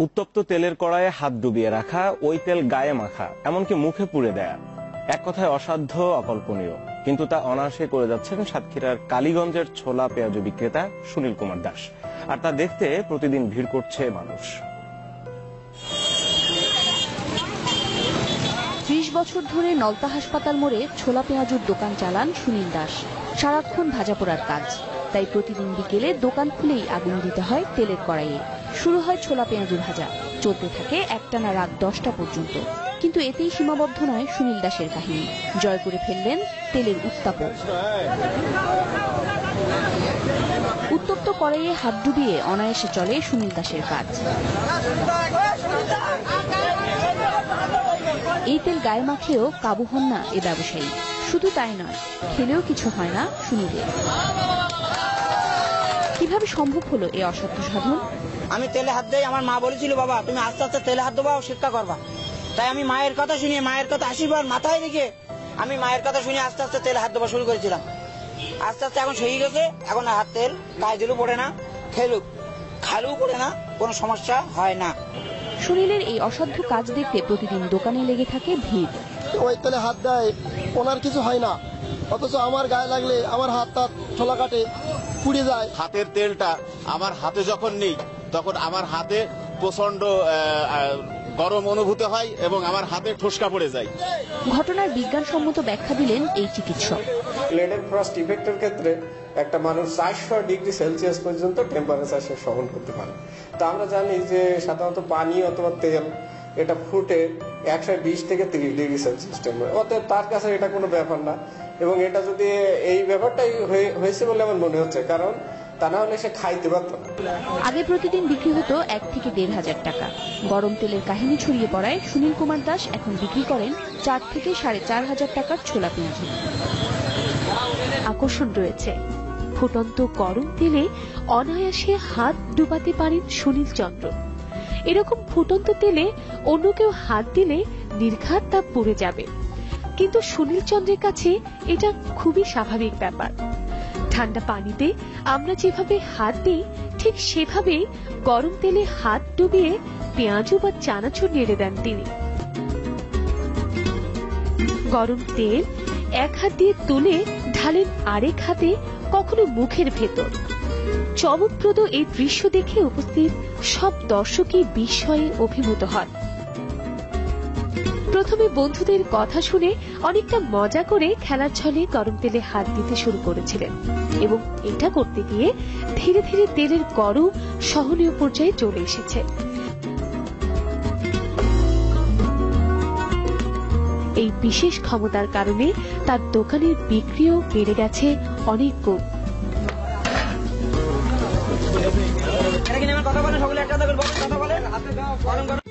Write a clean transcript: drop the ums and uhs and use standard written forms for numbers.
উত্তপ্ত তেলের কড়াইয়ে হাত ডুবিয়ে রাখা, ওই তেল গায়ে মাখা, এমনকি মুখে পুড়ে দেয়া, এক কথায় অসাধ্য, অকল্পনীয়। কিন্তু তা অনায়াসে করে যাচ্ছেন সাতক্ষীরার কালীগঞ্জের ছোলা পেঁয়াজু বিক্রেতা সুনীল কুমার দাস। আর তা দেখতে প্রতিদিন ভিড় করছে মানুষ। ৩০ বছর ধরে নলতা হাসপাতাল মোড়ে ছোলা পেঁয়াজুর দোকান চালান সুনীল দাস। সারাক্ষণ ভাজা পোড়ার কাজ, তাই প্রতিদিন বিকেলে দোকান খুলেই আগুন দিতে হয় তেলের কড়াইয়ে। শুরু হয় ছোলা পেঁয়াজুর ভাজা, চলতে থাকে একটানা রাত 10টা পর্যন্ত। কিন্তু এতেই সীমাবদ্ধ নয় সুনীল দাসের কাহিনী। জয় করে ফেললেন তেলের উত্তাপও। উত্তপ্ত কড়াইয়ে হাত ডুবিয়ে অনায়াসে চলে সুনীল দাসের কাজ। এই তেল গায়ে মাখলেও কাবু হন না এ ব্যবসায়ী। শুধু তাই নয়, খেলেও কিছু হয় না সুনীলের। কিভাবে সম্ভব হলো এই অসাধ্য সাধন? আমি তেলে হাত দেই, আমার মা বলেছিল বাবা তুমি আস্তে আস্তে তেলে হাত দেবো, শিক্ষা করবা। তাই আমি মায়ের কথা শুনে, মায়ের কথা আশীর্বাদ মাথায় রেখে আমি মায়ের কথা শুনে আস্তে আস্তে তেলে হাত দেওয়া শুরু করেছিলাম। আস্তে আস্তে এখন সেই গেছে, এখন হাত তেল গায়ে দিলেও পড়ে না, খালেও পড়ে না, কোনো সমস্যা হয় না। সুনীলের এই অসাধ্য কাজ দেখতে প্রতিদিন দোকানে লেগে থাকে ভিড়। ওই তেলে হাত দেয়, ওনার কিছু হয় না, অথচ আমার গায়ে লাগলে আমার হাত তার ছোলা কাটে, পুড়ে যায়। হাতের তেলটা আমার হাতে যখন নেই, তখন আমার হাতে প্রচন্ড গরম অনুভূতি হয় এবং আমার হাতে ঠোসকা পড়ে যায়। ঘটনার বিজ্ঞানসম্মত ব্যাখ্যা দিলেন এই চিকিৎসক। লেডেন ফ্রস্ট ইফেক্টের ক্ষেত্রে একটা মানুষ 400 ডিগ্রি সেলসিয়াস পর্যন্ত টেম্পারেচার সে সহন করতে পারে। তো আমরা জানি যে সাধারণত পানি অথবা তেল এটা ফুটে 120 থেকে 30 ডিগ্রি সেলসিয়াস টেম্পারেচার, অতএব তার কাছে এটা কোনো ব্যাপার না। এবং এটা যদি এই ব্যাপারটাই হয়েছে বলে আমার মনে হচ্ছে, কারণ তা না হলে সে খাইতে পারত না। আগে প্রতিদিন বিক্রি হতো 1 থেকে 1,500 টাকা। গরম তেলের কাহিনী ছড়িয়ে পড়ায় সুনীল কুমার দাস এখন বিক্রি করেন 4 থেকে 4,500 টাকার ছোলা পেঁয়াজু। আকর্ষণ রয়েছে, ফুটন্ত গরম তেলে অনায়াসে হাত ডুবাতে পারেন সুনীল চন্দ্র। এরকম ফুটন্ত তেলে অন্য কেউ হাত দিলে নির্ঘাত তা পুড়ে যাবে, কিন্তু সুনীল চন্দ্রের কাছে এটা খুবই স্বাভাবিক ব্যাপার। ঠান্ডা পানিতে আমরা যেভাবে হাত দিই, ঠিক সেভাবেই গরম তেলে হাত ডুবিয়ে পেঁয়াজু বা চানাচুর নেড়ে দেন তিনি। গরম তেল এক হাত দিয়ে তুলে ঢালেন আরেক হাতে, কখনো মুখের ভেতর। চমকপ্রদ এই দৃশ্য দেখে উপস্থিত সব দর্শকই বিস্ময়ে অভিভূত হন। প্রথমে বন্ধুদের কথা শুনে অনেকটা মজা করে খেলার ছলে গরম তেলে হাত দিতে শুরু করেছিলেন, এবং এটা করতে গিয়ে ধীরে ধীরে তেলের গরম সহনীয় পর্যায়ে চলে এসেছে। এই বিশেষ ক্ষমতার কারণে তার দোকানের বিক্রিও বেড়ে গেছে অনেক গুণ। কথা বলেন সকলে, একটা কথা বলেন।